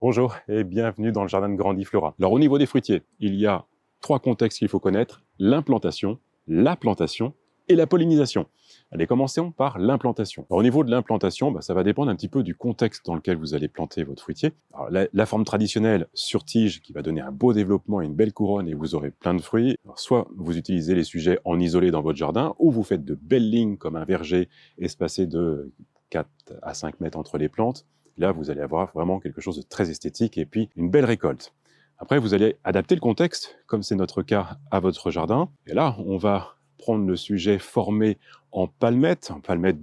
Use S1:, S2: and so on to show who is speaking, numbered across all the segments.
S1: Bonjour et bienvenue dans le jardin de Grandiflora. Alors au niveau des fruitiers, il y a 3 contextes qu'il faut connaître, l'implantation, la plantation et la pollinisation. Allez, commençons par l'implantation. Au niveau de l'implantation, ça va dépendre un petit peu du contexte dans lequel vous allez planter votre fruitier. Alors, la forme traditionnelle sur tige qui va donner un beau développement et une belle couronne et vous aurez plein de fruits. Alors, soit vous utilisez les sujets en isolé dans votre jardin ou vous faites de belles lignes comme un verger espacé de 4 à 5 mètres entre les plantes. Là, vous allez avoir vraiment quelque chose de très esthétique et puis une belle récolte. Après, vous allez adapter le contexte, comme c'est notre cas, à votre jardin. Et là, on va prendre le sujet formé en palmettes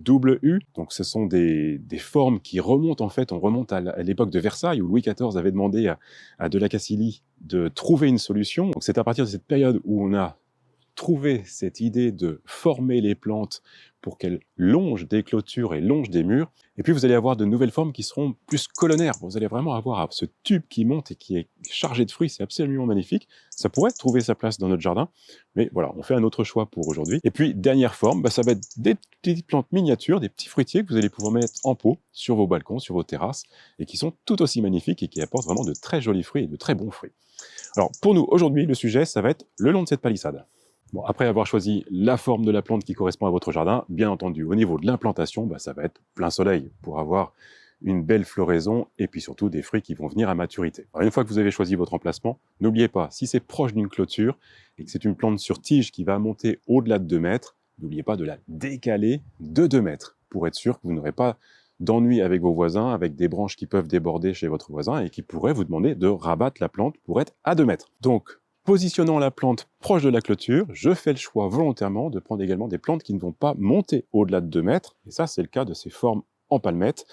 S1: double U. Donc, ce sont des formes qui remontent, en fait, on remonte à l'époque de Versailles, où Louis XIV avait demandé à De la Casilli de trouver une solution. Donc, c'est à partir de cette période où on a trouver cette idée de former les plantes pour qu'elles longent des clôtures et longent des murs. Et puis vous allez avoir de nouvelles formes qui seront plus colonnaires. Vous allez vraiment avoir ce tube qui monte et qui est chargé de fruits. C'est absolument magnifique. Ça pourrait trouver sa place dans notre jardin. Mais voilà, on fait un autre choix pour aujourd'hui. Et puis, dernière forme, ça va être des petites plantes miniatures, des petits fruitiers que vous allez pouvoir mettre en pot sur vos balcons, sur vos terrasses, et qui sont tout aussi magnifiques et qui apportent vraiment de très jolis fruits et de très bons fruits. Alors, pour nous, aujourd'hui, le sujet, ça va être le long de cette palissade. Bon, après avoir choisi la forme de la plante qui correspond à votre jardin, bien entendu, au niveau de l'implantation, ça va être plein soleil pour avoir une belle floraison et puis surtout des fruits qui vont venir à maturité. Alors, une fois que vous avez choisi votre emplacement, n'oubliez pas, si c'est proche d'une clôture et que c'est une plante sur tige qui va monter au-delà de 2 mètres, n'oubliez pas de la décaler de 2 mètres pour être sûr que vous n'aurez pas d'ennui avec vos voisins, avec des branches qui peuvent déborder chez votre voisin et qui pourraient vous demander de rabattre la plante pour être à 2 mètres. Donc, positionnant la plante proche de la clôture, je fais le choix volontairement de prendre également des plantes qui ne vont pas monter au-delà de 2 mètres. Et ça, c'est le cas de ces formes en palmettes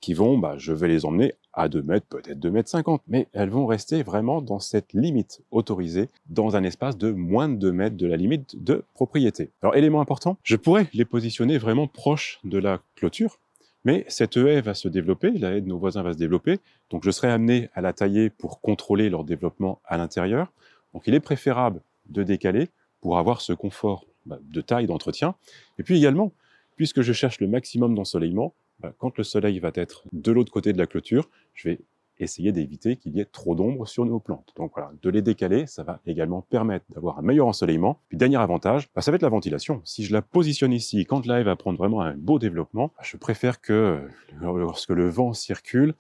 S1: qui vont, je vais les emmener à 2 mètres, peut-être 2 mètres 50, mais elles vont rester vraiment dans cette limite autorisée, dans un espace de moins de 2 mètres de la limite de propriété. Alors, élément important, je pourrais les positionner vraiment proche de la clôture, mais cette haie va se développer, la haie de nos voisins va se développer, donc je serai amené à la tailler pour contrôler leur développement à l'intérieur. Donc il est préférable de décaler pour avoir ce confort de taille, d'entretien. Et puis également, puisque je cherche le maximum d'ensoleillement, quand le soleil va être de l'autre côté de la clôture, je vais essayer d'éviter qu'il y ait trop d'ombre sur nos plantes. Donc voilà, de les décaler, ça va également permettre d'avoir un meilleur ensoleillement. Puis dernier avantage, ça va être la ventilation. Si je la positionne ici, quand la haie va prendre vraiment un beau développement, je préfère que lorsque le vent circule,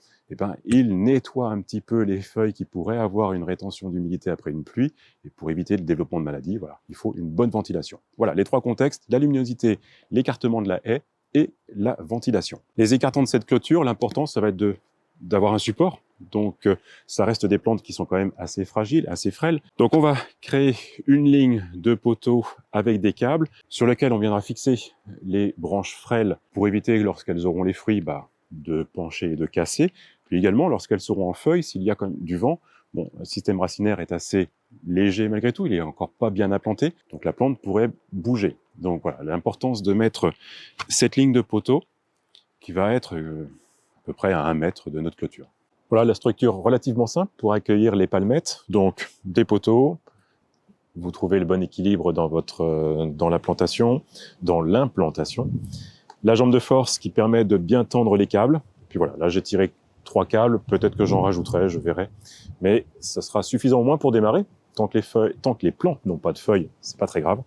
S1: il nettoie un petit peu les feuilles qui pourraient avoir une rétention d'humidité après une pluie. Et pour éviter le développement de maladies, voilà, il faut une bonne ventilation. Voilà, les 3 contextes, la luminosité, l'écartement de la haie et la ventilation. Les écartants de cette clôture, l'important, ça va être d'avoir un support. Donc, ça reste des plantes qui sont quand même assez fragiles, assez frêles. Donc, on va créer une ligne de poteaux avec des câbles sur lesquels on viendra fixer les branches frêles pour éviter, lorsqu'elles auront les fruits, de pencher et de casser. Puis également, lorsqu'elles seront en feuilles, s'il y a quand même du vent, le système racinaire est assez léger malgré tout, il est encore pas bien implanté, donc la plante pourrait bouger. Donc voilà, l'importance de mettre cette ligne de poteau qui va être à peu près à 1 mètre de notre clôture. Voilà la structure relativement simple pour accueillir les palmettes. Donc des poteaux, vous trouvez le bon équilibre dans la plantation, dans l'implantation. La jambe de force qui permet de bien tendre les câbles. Puis voilà, là j'ai tiré 3 câbles, peut-être que j'en rajouterai, je verrai. Mais ça sera suffisant au moins pour démarrer. Tant que les plantes n'ont pas de feuilles, c'est pas très grave.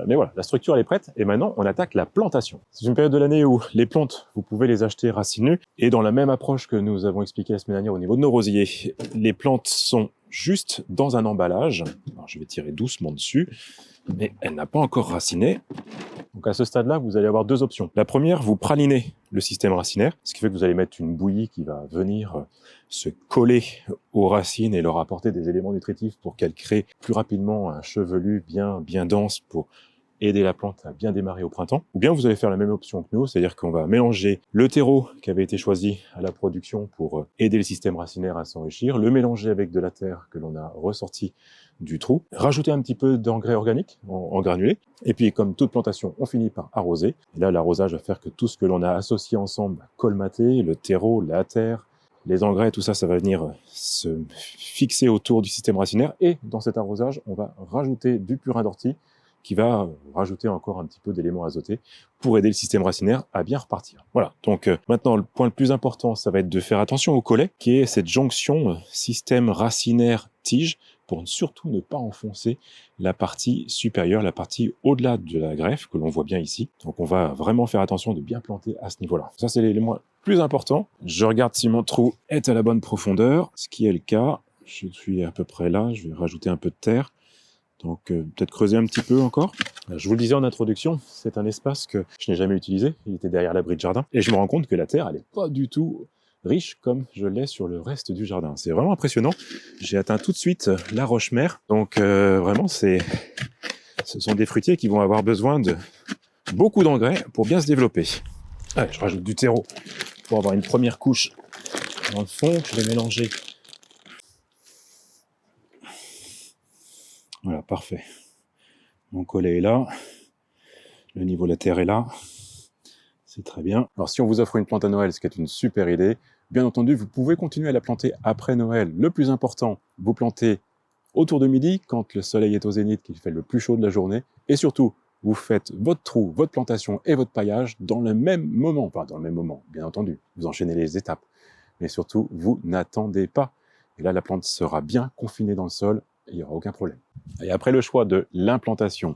S1: Mais voilà, la structure elle est prête et maintenant on attaque la plantation. C'est une période de l'année où les plantes, vous pouvez les acheter racines nues et dans la même approche que nous avons expliqué la semaine dernière au niveau de nos rosiers, les plantes sont juste dans un emballage. Alors je vais tirer doucement dessus, mais elle n'a pas encore raciné. Donc à ce stade-là, vous allez avoir 2 options. La première, vous pralinez le système racinaire, ce qui fait que vous allez mettre une bouillie qui va venir se coller aux racines et leur apporter des éléments nutritifs pour qu'elles créent plus rapidement un chevelu bien dense pour aider la plante à bien démarrer au printemps. Ou bien vous allez faire la même option que nous, c'est-à-dire qu'on va mélanger le terreau qui avait été choisi à la production pour aider le système racinaire à s'enrichir, le mélanger avec de la terre que l'on a ressorti du trou, rajouter un petit peu d'engrais organique en granulé, et puis comme toute plantation, on finit par arroser. Et là, l'arrosage va faire que tout ce que l'on a associé ensemble va colmater, le terreau, la terre, les engrais, tout ça, ça va venir se fixer autour du système racinaire. Et dans cet arrosage, on va rajouter du purin d'ortie qui va rajouter encore un petit peu d'éléments azotés pour aider le système racinaire à bien repartir. Voilà, donc maintenant le point le plus important, ça va être de faire attention au collet, qui est cette jonction système racinaire-tige, pour surtout ne pas enfoncer la partie supérieure, la partie au-delà de la greffe, que l'on voit bien ici. Donc on va vraiment faire attention de bien planter à ce niveau-là. Ça, c'est l'élément le plus important. Je regarde si mon trou est à la bonne profondeur, ce qui est le cas. Je suis à peu près là, je vais rajouter un peu de terre. Donc peut-être creuser un petit peu encore. Je vous le disais en introduction, c'est un espace que je n'ai jamais utilisé. Il était derrière l'abri de jardin. Et je me rends compte que la terre, elle n'est pas du tout riche comme je l'ai sur le reste du jardin. C'est vraiment impressionnant. J'ai atteint tout de suite la roche-mère. Donc vraiment, ce sont des fruitiers qui vont avoir besoin de beaucoup d'engrais pour bien se développer. Allez, je rajoute du terreau pour avoir une première couche dans le fond. Je vais mélanger. Voilà, parfait. Mon collet est là. Le niveau de la terre est là. C'est très bien. Alors si on vous offre une plante à Noël, ce qui est une super idée, bien entendu, vous pouvez continuer à la planter après Noël. Le plus important, vous plantez autour de midi, quand le soleil est au zénith, qu'il fait le plus chaud de la journée. Et surtout, vous faites votre trou, votre plantation et votre paillage dans le même moment. Enfin, dans le même moment, bien entendu. Vous enchaînez les étapes. Mais surtout, vous n'attendez pas. Et là, la plante sera bien confinée dans le sol et il n'y aura aucun problème. Et après le choix de l'implantation,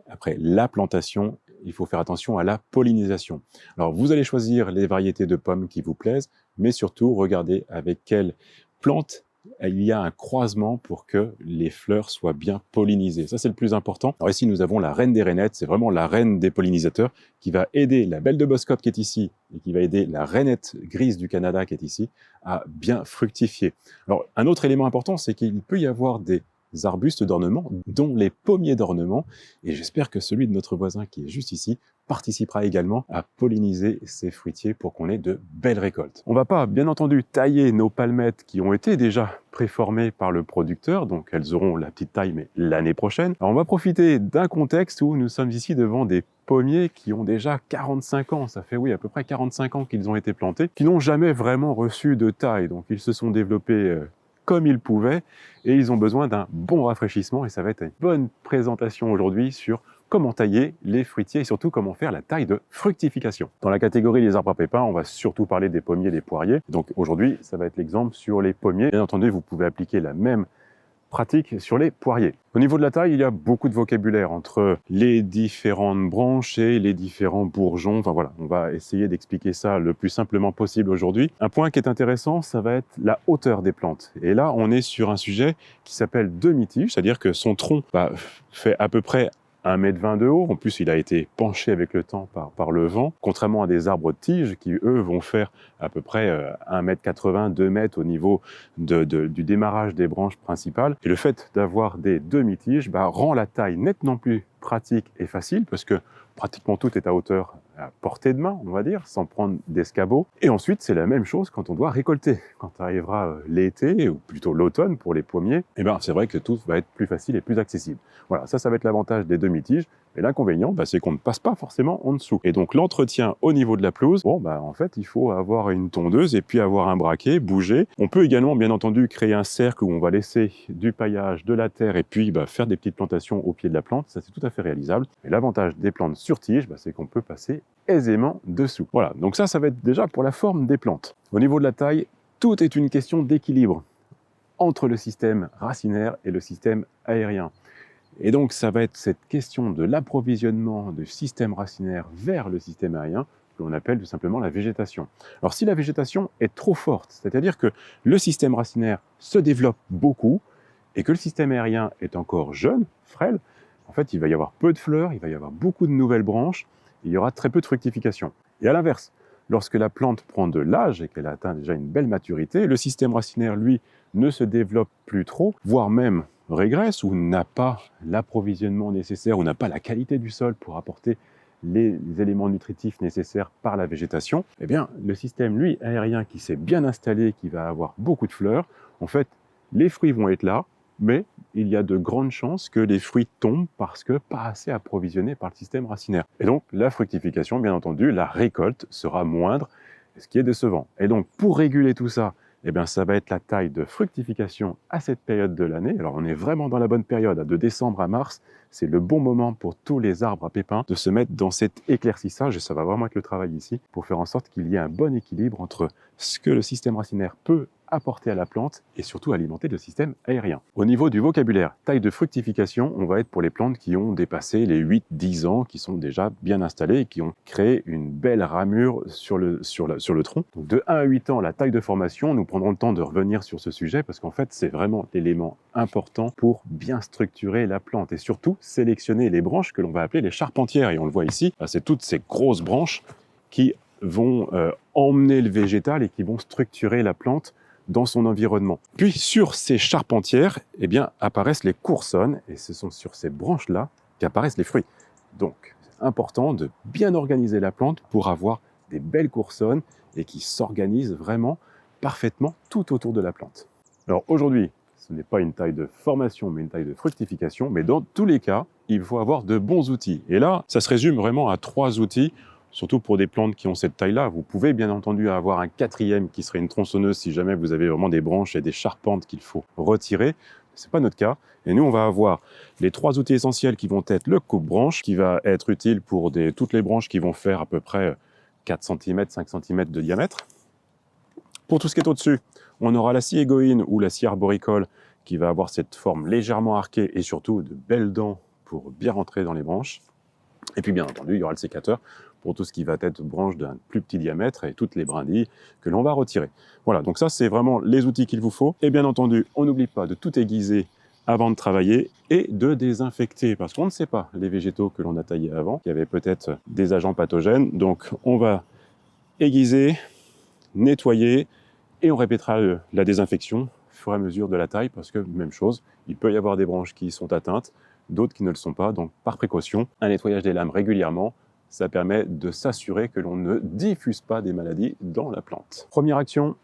S1: après la plantation, il faut faire attention à la pollinisation. Alors, vous allez choisir les variétés de pommes qui vous plaisent, mais surtout, regardez avec quelle plante il y a un croisement pour que les fleurs soient bien pollinisées. Ça, c'est le plus important. Alors ici, nous avons la reine des rainettes. C'est vraiment la reine des pollinisateurs qui va aider la belle de Boscop qui est ici et qui va aider la rainette grise du Canada qui est ici à bien fructifier. Alors, un autre élément important, c'est qu'il peut y avoir des arbustes d'ornement, dont les pommiers d'ornement, et j'espère que celui de notre voisin qui est juste ici participera également à polliniser ces fruitiers pour qu'on ait de belles récoltes. On ne va pas, bien entendu, tailler nos palmettes qui ont été déjà préformées par le producteur, donc elles auront la petite taille, mais l'année prochaine. Alors on va profiter d'un contexte où nous sommes ici devant des pommiers qui ont déjà 45 ans, ça fait oui à peu près 45 ans qu'ils ont été plantés, qui n'ont jamais vraiment reçu de taille, donc ils se sont développés comme ils pouvaient, et ils ont besoin d'un bon rafraîchissement, et ça va être une bonne présentation aujourd'hui sur comment tailler les fruitiers et surtout comment faire la taille de fructification. Dans la catégorie des arbres à pépins, on va surtout parler des pommiers et des poiriers. Donc aujourd'hui, ça va être l'exemple sur les pommiers. Bien entendu, vous pouvez appliquer la même pratique sur les poiriers. Au niveau de la taille, il y a beaucoup de vocabulaire entre les différentes branches et les différents bourgeons. Enfin voilà, on va essayer d'expliquer ça le plus simplement possible aujourd'hui. Un point qui est intéressant, ça va être la hauteur des plantes. Et là, on est sur un sujet qui s'appelle demi-tige, c'est-à-dire que son tronc fait à peu près 1,20 m de haut. En plus, il a été penché avec le temps par le vent, contrairement à des arbres de tige qui, eux, vont faire à peu près 1,80 m, 2 m au niveau du démarrage des branches principales. Et le fait d'avoir des demi-tiges rend la taille nettement plus pratique et facile parce que pratiquement tout est à hauteur, à portée de main, on va dire, sans prendre d'escabeau. Et ensuite, c'est la même chose quand on doit récolter. Quand arrivera l'été, ou plutôt l'automne pour les pommiers, c'est vrai que tout va être plus facile et plus accessible. Voilà, ça va être l'avantage des demi-tiges. Et l'inconvénient, c'est qu'on ne passe pas forcément en dessous. Et donc, l'entretien au niveau de la pelouse, en fait, il faut avoir une tondeuse et puis avoir un braquet, bouger. On peut également, bien entendu, créer un cercle où on va laisser du paillage, de la terre et puis faire des petites plantations au pied de la plante. Ça, c'est tout à fait réalisable. Et l'avantage des plantes sur tige, c'est qu'on peut passer aisément dessous. Voilà, donc ça va être déjà pour la forme des plantes. Au niveau de la taille, tout est une question d'équilibre entre le système racinaire et le système aérien. Et donc, ça va être cette question de l'approvisionnement du système racinaire vers le système aérien que l'on appelle tout simplement la végétation. Alors, si la végétation est trop forte, c'est-à-dire que le système racinaire se développe beaucoup et que le système aérien est encore jeune, frêle, en fait, il va y avoir peu de fleurs, il va y avoir beaucoup de nouvelles branches, il y aura très peu de fructification. Et à l'inverse, lorsque la plante prend de l'âge et qu'elle atteint déjà une belle maturité, le système racinaire, lui, ne se développe plus trop, voire même régresse ou n'a pas l'approvisionnement nécessaire ou n'a pas la qualité du sol pour apporter les éléments nutritifs nécessaires par la végétation, le système, lui, aérien, qui s'est bien installé, qui va avoir beaucoup de fleurs, en fait, les fruits vont être là, mais il y a de grandes chances que les fruits tombent parce que pas assez approvisionnés par le système racinaire. Et donc, la fructification, bien entendu, la récolte sera moindre, ce qui est décevant. Et donc, pour réguler tout ça, eh bien, ça va être la taille de fructification à cette période de l'année. Alors, on est vraiment dans la bonne période, de décembre à mars. C'est le bon moment pour tous les arbres à pépins de se mettre dans cet éclaircissage, et ça va vraiment être le travail ici, pour faire en sorte qu'il y ait un bon équilibre entre ce que le système racinaire peut apporter à la plante et surtout alimenter le système aérien. Au niveau du vocabulaire, taille de fructification, on va être pour les plantes qui ont dépassé les 8-10 ans, qui sont déjà bien installées et qui ont créé une belle ramure sur le tronc. Donc de 1 à 8 ans, la taille de formation, nous prendrons le temps de revenir sur ce sujet parce qu'en fait, c'est vraiment l'élément important pour bien structurer la plante et surtout sélectionner les branches que l'on va appeler les charpentières. Et on le voit ici, c'est toutes ces grosses branches qui vont emmener le végétal et qui vont structurer la plante dans son environnement. Puis sur ces charpentières, eh bien, apparaissent les coursonnes, et ce sont sur ces branches-là qu'apparaissent les fruits. Donc, c'est important de bien organiser la plante pour avoir des belles coursonnes et qui s'organisent vraiment parfaitement tout autour de la plante. Alors aujourd'hui, ce n'est pas une taille de formation, mais une taille de fructification, mais dans tous les cas, il faut avoir de bons outils. Et là, ça se résume vraiment à 3 outils. Surtout pour des plantes qui ont cette taille-là. Vous pouvez bien entendu avoir un 4e qui serait une tronçonneuse si jamais vous avez vraiment des branches et des charpentes qu'il faut retirer. Ce n'est pas notre cas. Et nous, on va avoir les 3 outils essentiels qui vont être le coupe-branche, qui va être utile pour toutes les branches qui vont faire à peu près 4 cm, 5 cm de diamètre. Pour tout ce qui est au-dessus, on aura la scie égoïne ou la scie arboricole qui va avoir cette forme légèrement arquée et surtout de belles dents pour bien rentrer dans les branches. Et puis bien entendu, il y aura le sécateur pour tout ce qui va être branche d'un plus petit diamètre et toutes les brindilles que l'on va retirer. Voilà, donc ça c'est vraiment les outils qu'il vous faut. Et bien entendu, on n'oublie pas de tout aiguiser avant de travailler et de désinfecter, parce qu'on ne sait pas les végétaux que l'on a taillés avant, il y avait peut-être des agents pathogènes. Donc on va aiguiser, nettoyer et on répétera la désinfection au fur et à mesure de la taille, parce que même chose, il peut y avoir des branches qui sont atteintes, d'autres qui ne le sont pas, donc par précaution, un nettoyage des lames régulièrement, ça permet de s'assurer que l'on ne diffuse pas des maladies dans la plante. Première action,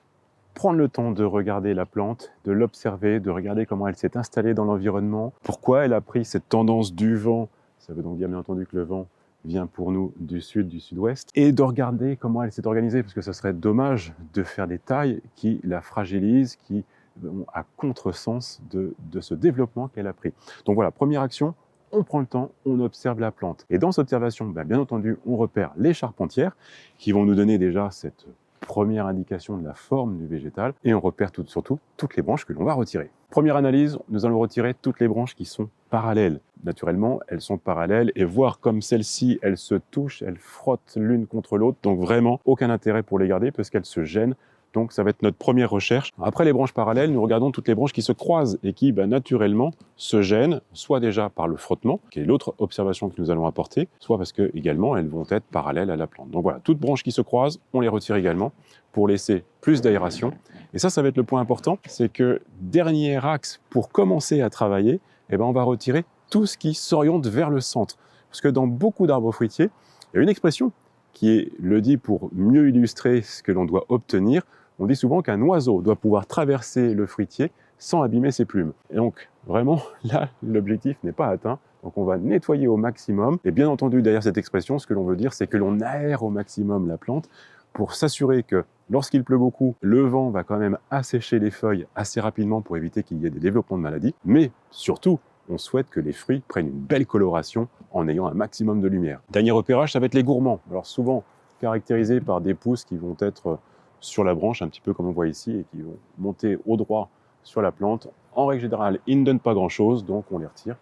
S1: prendre le temps de regarder la plante, de l'observer, de regarder comment elle s'est installée dans l'environnement, pourquoi elle a pris cette tendance du vent, ça veut donc dire bien entendu que le vent vient pour nous du sud, du sud-ouest, et de regarder comment elle s'est organisée, parce que ce serait dommage de faire des tailles qui la fragilisent, qui vont à contresens de ce développement qu'elle a pris. Donc voilà, première action, on prend le temps, on observe la plante. Et dans cette observation, bien entendu, on repère les charpentières qui vont nous donner déjà cette première indication de la forme du végétal, et on repère surtout toutes les branches que l'on va retirer. Première analyse, nous allons retirer toutes les branches qui sont parallèles. Naturellement, elles sont parallèles, et voir comme celle-ci, elles se touchent, elles frottent l'une contre l'autre, donc vraiment aucun intérêt pour les garder parce qu'elles se gênent. Donc ça va être notre première recherche. Après les branches parallèles, nous regardons toutes les branches qui se croisent et qui naturellement se gênent, soit déjà par le frottement, qui est l'autre observation que nous allons apporter, soit parce que également elles vont être parallèles à la plante. Donc voilà, toutes branches qui se croisent, on les retire également pour laisser plus d'aération. Et ça va être le point important, c'est que dernier axe pour commencer à travailler, on va retirer tout ce qui s'oriente vers le centre. Parce que dans beaucoup d'arbres fruitiers, il y a une expression qui le dit pour mieux illustrer ce que l'on doit obtenir. On dit souvent qu'un oiseau doit pouvoir traverser le fruitier sans abîmer ses plumes. Et donc, vraiment, là, l'objectif n'est pas atteint. Donc, on va nettoyer au maximum. Et bien entendu, derrière cette expression, ce que l'on veut dire, c'est que l'on aère au maximum la plante pour s'assurer que lorsqu'il pleut beaucoup, le vent va quand même assécher les feuilles assez rapidement pour éviter qu'il y ait des développements de maladies. Mais surtout, on souhaite que les fruits prennent une belle coloration en ayant un maximum de lumière. Dernier repérage, ça va être les gourmands. Alors souvent caractérisés par des pousses qui vont être sur la branche, un petit peu comme on voit ici, et qui vont monter au droit sur la plante. En règle générale, ils ne donnent pas grand-chose, donc on les retire.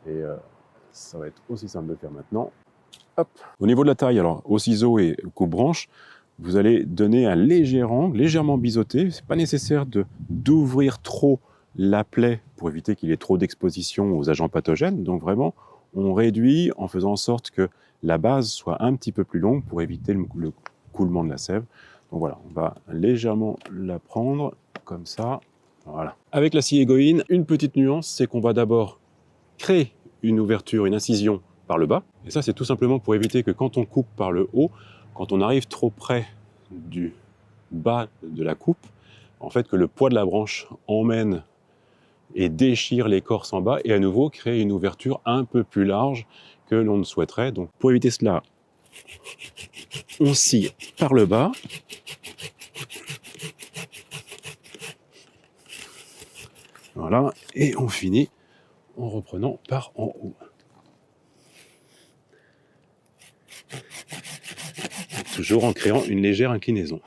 S1: Et ça va être aussi simple de le faire maintenant. Hop. Au niveau de la taille, alors au ciseau et coupe-branche, vous allez donner un léger angle, légèrement biseauté. C'est pas nécessaire d'ouvrir trop la plaie pour éviter qu'il y ait trop d'exposition aux agents pathogènes. Donc vraiment, on réduit en faisant en sorte que la base soit un petit peu plus longue pour éviter le coulement de la sève. Donc voilà, on va légèrement la prendre comme ça. Voilà. Avec la scie égoïne, une petite nuance, c'est qu'on va d'abord créer une ouverture, une incision par le bas. Et ça, c'est tout simplement pour éviter que quand on coupe par le haut, quand on arrive trop près du bas de la coupe, en fait, que le poids de la branche emmène et déchire l'écorce en bas et à nouveau créer une ouverture un peu plus large que l'on ne souhaiterait. Donc pour éviter cela, on scie par le bas
S2: Voilà, et on finit en reprenant par en haut. Toujours en créant une légère inclinaison.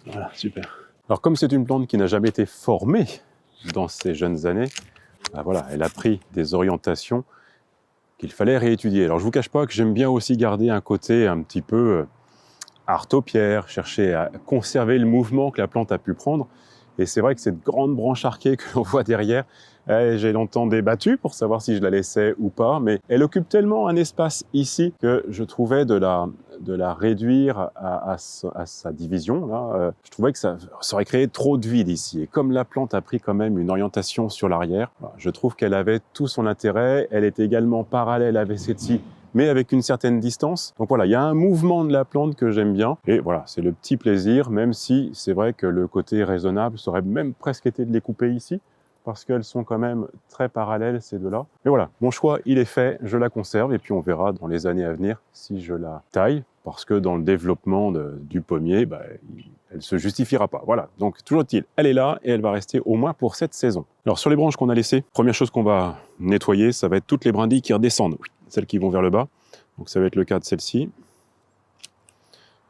S2: Voilà, super.
S1: Alors comme c'est une plante qui n'a jamais été formée dans ses jeunes années, ben voilà, elle a pris des orientations qu'il fallait réétudier. Alors je vous cache pas que j'aime bien aussi garder un côté un petit peu art aux pierres, chercher à conserver le mouvement que la plante a pu prendre. Et c'est vrai que cette grande branche arquée que l'on voit derrière, j'ai longtemps débattu pour savoir si je la laissais ou pas, mais elle occupe tellement un espace ici que je trouvais de la réduire à sa division. Là, je trouvais que ça aurait créé trop de vide ici. Et comme la plante a pris quand même une orientation sur l'arrière, je trouve qu'elle avait tout son intérêt. Elle est également parallèle avec celle-ci, mais avec une certaine distance. Donc voilà, il y a un mouvement de la plante que j'aime bien. Et voilà, c'est le petit plaisir, même si c'est vrai que le côté raisonnable serait même presque été de les couper ici, parce qu'elles sont quand même très parallèles, ces deux-là. Mais voilà, mon choix, il est fait, je la conserve, et puis on verra dans les années à venir si je la taille, parce que dans le développement du pommier, elle se justifiera pas. Voilà, donc toujours est-il, elle est là, et elle va rester au moins pour cette saison. Alors sur les branches qu'on a laissées, première chose qu'on va nettoyer, ça va être toutes les brindilles qui redescendent, celles qui vont vers le bas. Donc ça va être le cas de celle-ci.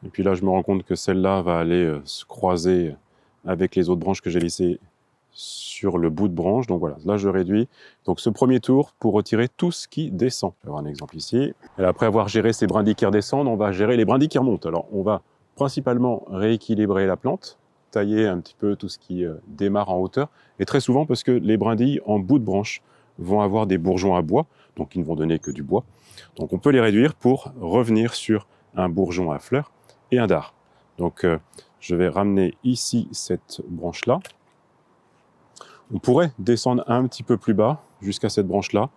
S1: Et puis là, je me rends compte que celle-là va aller se croiser avec les autres branches que j'ai laissées sur le bout de branche. Donc voilà, là je réduis. Donc ce premier tour pour retirer tout ce qui descend. Je vais avoir un exemple ici. Et après avoir géré ces brindilles qui redescendent, on va gérer les brindilles qui remontent. Alors on va principalement rééquilibrer la plante, tailler un petit peu tout ce qui démarre en hauteur. Et très souvent parce que les brindilles en bout de branche vont avoir des bourgeons à bois, donc ils ne vont donner que du bois. Donc on peut les réduire pour revenir sur un bourgeon à fleurs et un dard. Donc je vais ramener ici cette branche-là. On pourrait descendre un petit peu plus bas jusqu'à cette branche-là,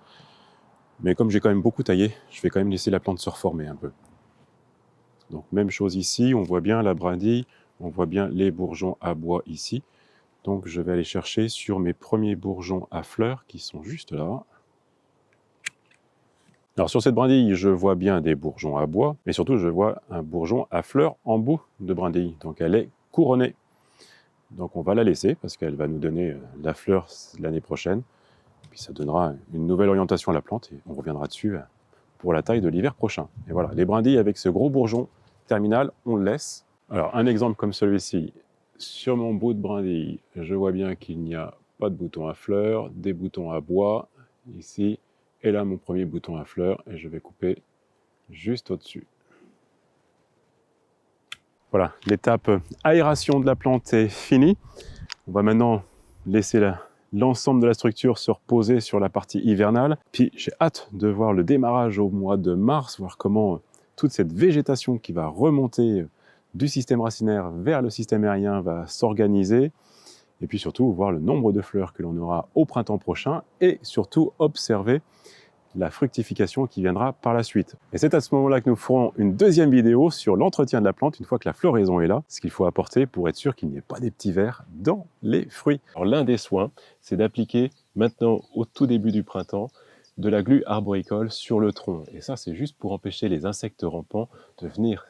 S1: mais comme j'ai quand même beaucoup taillé, je vais quand même laisser la plante se reformer un peu. Donc même chose ici, on voit bien la brindille, on voit bien les bourgeons à bois ici. Donc je vais aller chercher sur mes premiers bourgeons à fleurs qui sont juste là. Alors sur cette brindille, je vois bien des bourgeons à bois, mais surtout je vois un bourgeon à fleurs en bout de brindille. Donc elle est couronnée. Donc on va la laisser parce qu'elle va nous donner la fleur l'année prochaine. Puis ça donnera une nouvelle orientation à la plante et on reviendra dessus pour la taille de l'hiver prochain. Et voilà, les brindilles avec ce gros bourgeon terminal, on le laisse. Alors un exemple comme celui-ci, sur mon bout de brindille, je vois bien qu'il n'y a pas de bouton à fleurs, des boutons à bois ici. Et là, mon premier bouton à fleurs, et je vais couper juste au-dessus. Voilà, l'étape aération de la plante est finie. On va maintenant laisser l'ensemble de la structure se reposer sur la partie hivernale. Puis j'ai hâte de voir le démarrage au mois de mars, voir comment toute cette végétation qui va remonter du système racinaire vers le système aérien va s'organiser. Et puis surtout, voir le nombre de fleurs que l'on aura au printemps prochain et surtout observer la fructification qui viendra par la suite. Et c'est à ce moment-là que nous ferons une deuxième vidéo sur l'entretien de la plante une fois que la floraison est là, ce qu'il faut apporter pour être sûr qu'il n'y ait pas des petits vers dans les fruits. Alors l'un des soins, c'est d'appliquer maintenant au tout début du printemps de la glu arboricole sur le tronc. Et ça, c'est juste pour empêcher les insectes rampants de venir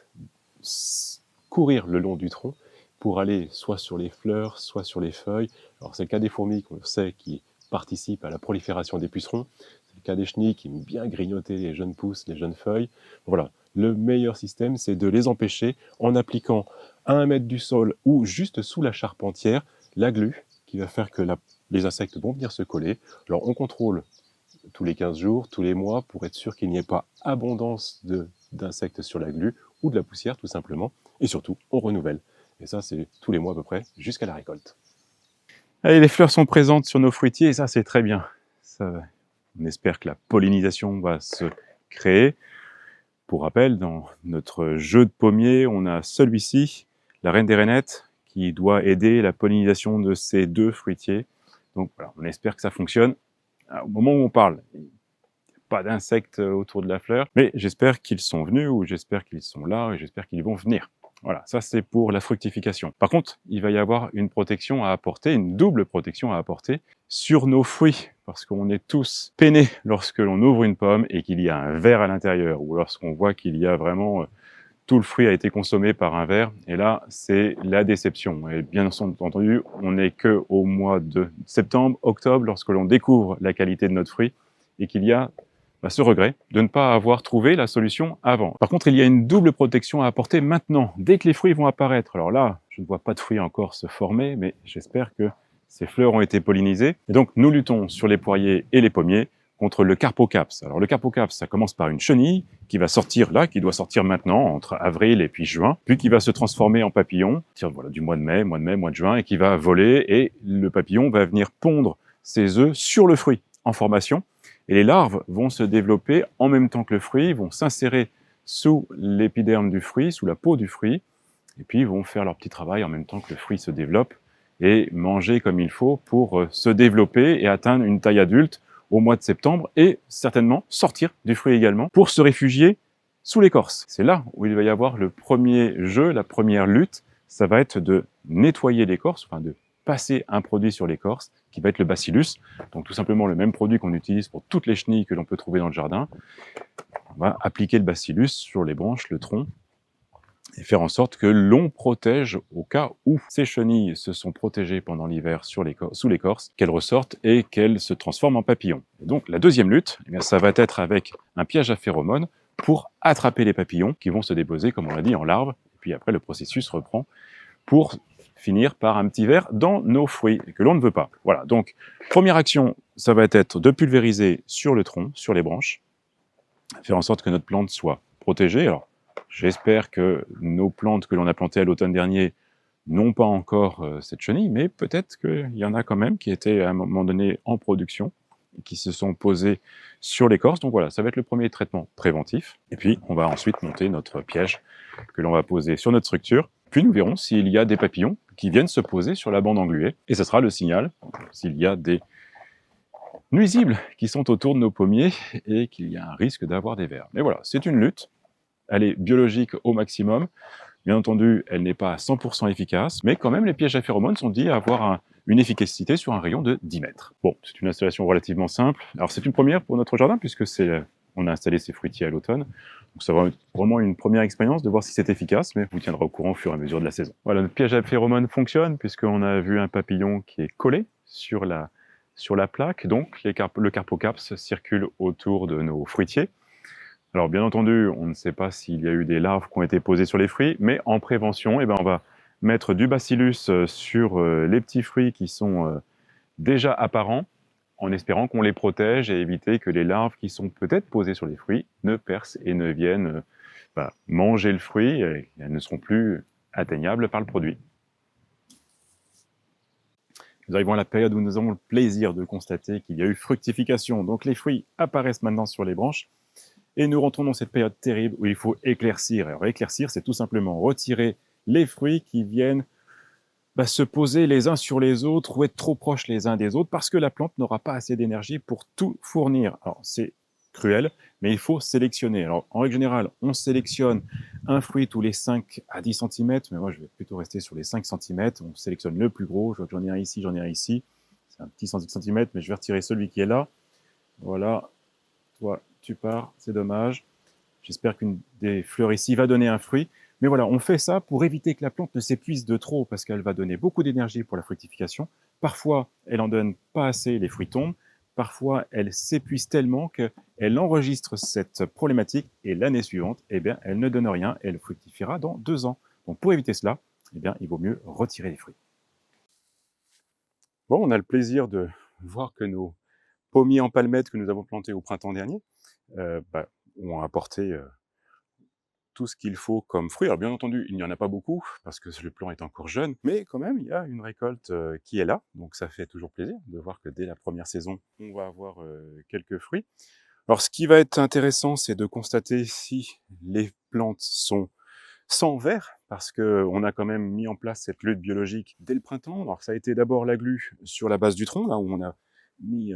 S1: courir le long du tronc pour aller soit sur les fleurs, soit sur les feuilles. Alors c'est le cas des fourmis qu'on sait qui participent à la prolifération des pucerons. Le cas des chenilles qui aiment bien grignoter les jeunes pousses, les jeunes feuilles. Voilà, le meilleur système, c'est de les empêcher en appliquant à 1 mètre du sol ou juste sous la charpentière la glu qui va faire que les insectes vont venir se coller. Alors on contrôle tous les 15 jours, tous les mois, pour être sûr qu'il n'y ait pas abondance d'insectes sur la glu ou de la poussière tout simplement. Et surtout, on renouvelle. Et ça, c'est tous les mois à peu près, jusqu'à la récolte. Allez, les fleurs sont présentes sur nos fruitiers et ça, c'est très bien. On espère que la pollinisation va se créer. Pour rappel, dans notre jeu de pommier, on a celui-ci, la reine des rainettes, qui doit aider la pollinisation de ces 2 fruitiers. Donc voilà, on espère que ça fonctionne. Alors, au moment où on parle, il n'y a pas d'insectes autour de la fleur, mais j'espère qu'ils sont venus, ou j'espère qu'ils sont là, et j'espère qu'ils vont venir. Voilà, ça c'est pour la fructification. Par contre, il va y avoir une protection à apporter, une double protection à apporter sur nos fruits, parce qu'on est tous peinés lorsque l'on ouvre une pomme et qu'il y a un ver à l'intérieur, ou lorsqu'on voit qu'il y a vraiment tout le fruit a été consommé par un ver, et là, c'est la déception. Et bien entendu, on n'est qu'au mois de septembre, octobre, lorsque l'on découvre la qualité de notre fruit, et qu'il y a ce regret de ne pas avoir trouvé la solution avant. Par contre, il y a une double protection à apporter maintenant, dès que les fruits vont apparaître. Alors là, je ne vois pas de fruits encore se former, mais j'espère que ces fleurs ont été pollinisées. Et donc, nous luttons sur les poiriers et les pommiers contre le carpocaps. Alors le carpocaps, ça commence par une chenille qui va sortir là, qui doit sortir maintenant, entre avril et puis juin, puis qui va se transformer en papillon, voilà, du mois de mai, mois de juin, et qui va voler, et le papillon va venir pondre ses œufs sur le fruit, en formation, et les larves vont se développer en même temps que le fruit, vont s'insérer sous l'épiderme du fruit, sous la peau du fruit, et puis vont faire leur petit travail en même temps que le fruit se développe, et manger comme il faut pour se développer et atteindre une taille adulte au mois de septembre, et certainement sortir du fruit également pour se réfugier sous l'écorce. C'est là où il va y avoir le premier jeu, la première lutte, ça va être de nettoyer l'écorce, enfin de passer un produit sur l'écorce, qui va être le bacillus, donc tout simplement le même produit qu'on utilise pour toutes les chenilles que l'on peut trouver dans le jardin. On va appliquer le bacillus sur les branches, le tronc, et faire en sorte que l'on protège au cas où ces chenilles se sont protégées pendant l'hiver sous l'écorce, qu'elles ressortent et qu'elles se transforment en papillons. Et donc la deuxième lutte, eh bien, ça va être avec un piège à phéromones pour attraper les papillons qui vont se déposer, comme on l'a dit, en larves. Et puis après, le processus reprend pour finir par un petit ver dans nos fruits que l'on ne veut pas. Voilà, donc première action, ça va être de pulvériser sur le tronc, sur les branches, faire en sorte que notre plante soit protégée. Alors, j'espère que nos plantes que l'on a plantées à l'automne dernier n'ont pas encore cette chenille, mais peut-être qu'il y en a quand même qui étaient à un moment donné en production, et qui se sont posées sur l'écorce. Donc voilà, ça va être le premier traitement préventif. Et puis, on va ensuite monter notre piège que l'on va poser sur notre structure. Puis nous verrons s'il y a des papillons qui viennent se poser sur la bande engluée. Et ce sera le signal s'il y a des nuisibles qui sont autour de nos pommiers et qu'il y a un risque d'avoir des vers. Mais voilà, c'est une lutte. Elle est biologique au maximum. Bien entendu, elle n'est pas à 100% efficace, mais quand même, les pièges à phéromones sont dits avoir une efficacité sur un rayon de 10 mètres. Bon, c'est une installation relativement simple. Alors, c'est une première pour notre jardin, puisque on a installé ces fruitiers à l'automne. Donc, ça va être vraiment une première expérience de voir si c'est efficace, mais vous tiendra au courant au fur et à mesure de la saison. Voilà, notre piège à phéromones fonctionne, puisqu'on a vu un papillon qui est collé sur la plaque. Donc, le carpocaps circule autour de nos fruitiers. Alors bien entendu, on ne sait pas s'il y a eu des larves qui ont été posées sur les fruits, mais en prévention, on va mettre du bacillus sur les petits fruits qui sont déjà apparents, en espérant qu'on les protège et éviter que les larves qui sont peut-être posées sur les fruits ne percent et ne viennent manger le fruit, et elles ne seront plus atteignables par le produit. Nous arrivons à la période où nous avons le plaisir de constater qu'il y a eu fructification, donc les fruits apparaissent maintenant sur les branches. Et nous rentrons dans cette période terrible où il faut éclaircir. Alors éclaircir, c'est tout simplement retirer les fruits qui viennent se poser les uns sur les autres ou être trop proches les uns des autres parce que la plante n'aura pas assez d'énergie pour tout fournir. Alors c'est cruel, mais il faut sélectionner. Alors en règle générale, on sélectionne un fruit tous les 5 à 10 cm, mais moi je vais plutôt rester sur les 5 cm. On sélectionne le plus gros, je vois que j'en ai un ici, j'en ai un ici. C'est un petit 110 cm, mais je vais retirer celui qui est là. Voilà, toi tu pars, c'est dommage. J'espère qu'une des fleurs ici va donner un fruit. Mais voilà, on fait ça pour éviter que la plante ne s'épuise de trop parce qu'elle va donner beaucoup d'énergie pour la fructification. Parfois, elle en donne pas assez, les fruits tombent. Parfois, elle s'épuise tellement qu'elle enregistre cette problématique et l'année suivante, elle ne donne rien et elle fructifiera dans 2 ans. Donc pour éviter cela, il vaut mieux retirer les fruits. Bon, on a le plaisir de voir que nos pommiers en palmettes que nous avons plantés au printemps dernier ont apporté tout ce qu'il faut comme fruits. Alors bien entendu, il n'y en a pas beaucoup, parce que le plant est encore jeune, mais quand même, il y a une récolte qui est là, donc ça fait toujours plaisir de voir que dès la première saison, on va avoir quelques fruits. Alors ce qui va être intéressant, c'est de constater si les plantes sont sans vers, parce qu'on a quand même mis en place cette lutte biologique dès le printemps. Alors ça a été d'abord la glu sur la base du tronc, là où on a mis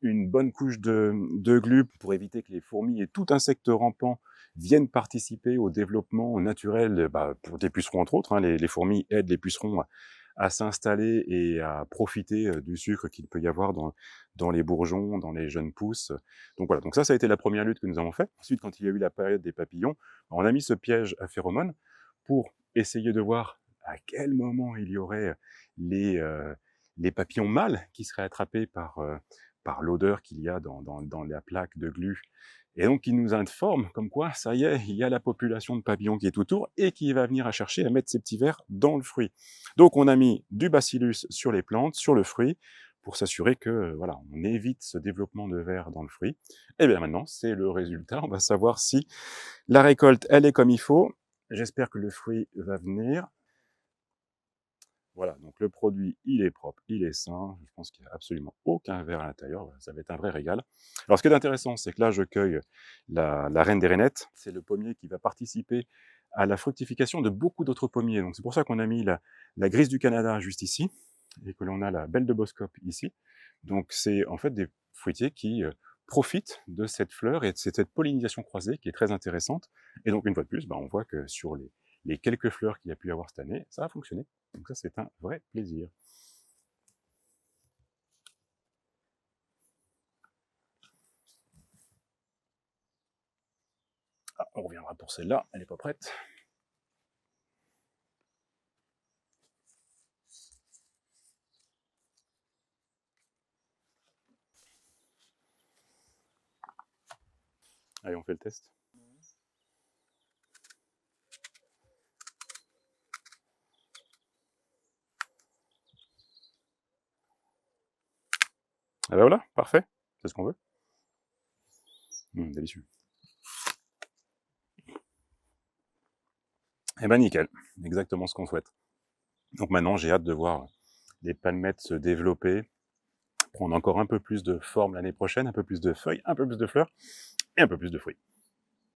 S1: une bonne couche de glu pour éviter que les fourmis et tout insecte rampant viennent participer au développement naturel pour des pucerons entre autres. Les fourmis aident les pucerons à s'installer et à profiter du sucre qu'il peut y avoir dans les bourgeons, dans les jeunes pousses. Donc voilà, donc ça a été la première lutte que nous avons faite. Ensuite, quand il y a eu la période des papillons, on a mis ce piège à phéromones pour essayer de voir à quel moment il y aurait les papillons mâles qui seraient attrapés par l'odeur qu'il y a dans la plaque de glu. Et donc, il nous informe comme quoi, ça y est, il y a la population de papillons qui est autour et qui va venir à chercher à mettre ses petits vers dans le fruit. Donc, on a mis du bacillus sur les plantes, sur le fruit, pour s'assurer que, voilà, on évite ce développement de vers dans le fruit. Et bien maintenant, c'est le résultat. On va savoir si la récolte, elle est comme il faut. J'espère que le fruit va venir. Voilà, donc le produit, il est propre, il est sain. Je pense qu'il n'y a absolument aucun ver à l'intérieur. Ça va être un vrai régal. Alors, ce qui est intéressant, c'est que là, je cueille la reine des rainettes. C'est le pommier qui va participer à la fructification de beaucoup d'autres pommiers. Donc, c'est pour ça qu'on a mis la grise du Canada juste ici et que l'on a la belle de Boscop ici. Donc, c'est en fait des fruitiers qui profitent de cette fleur et de cette pollinisation croisée qui est très intéressante. Et donc, une fois de plus, on voit que sur les quelques fleurs qu'il y a pu y avoir cette année, ça a fonctionné. Donc ça, c'est un vrai plaisir. Ah, on reviendra pour celle-là, elle n'est pas prête. Allez, on fait le test. Ah ben voilà, parfait, c'est ce qu'on veut. Délicieux. Eh ben nickel, exactement ce qu'on souhaite. Donc maintenant, j'ai hâte de voir les palmettes se développer, prendre encore un peu plus de forme l'année prochaine, un peu plus de feuilles, un peu plus de fleurs et un peu plus de fruits.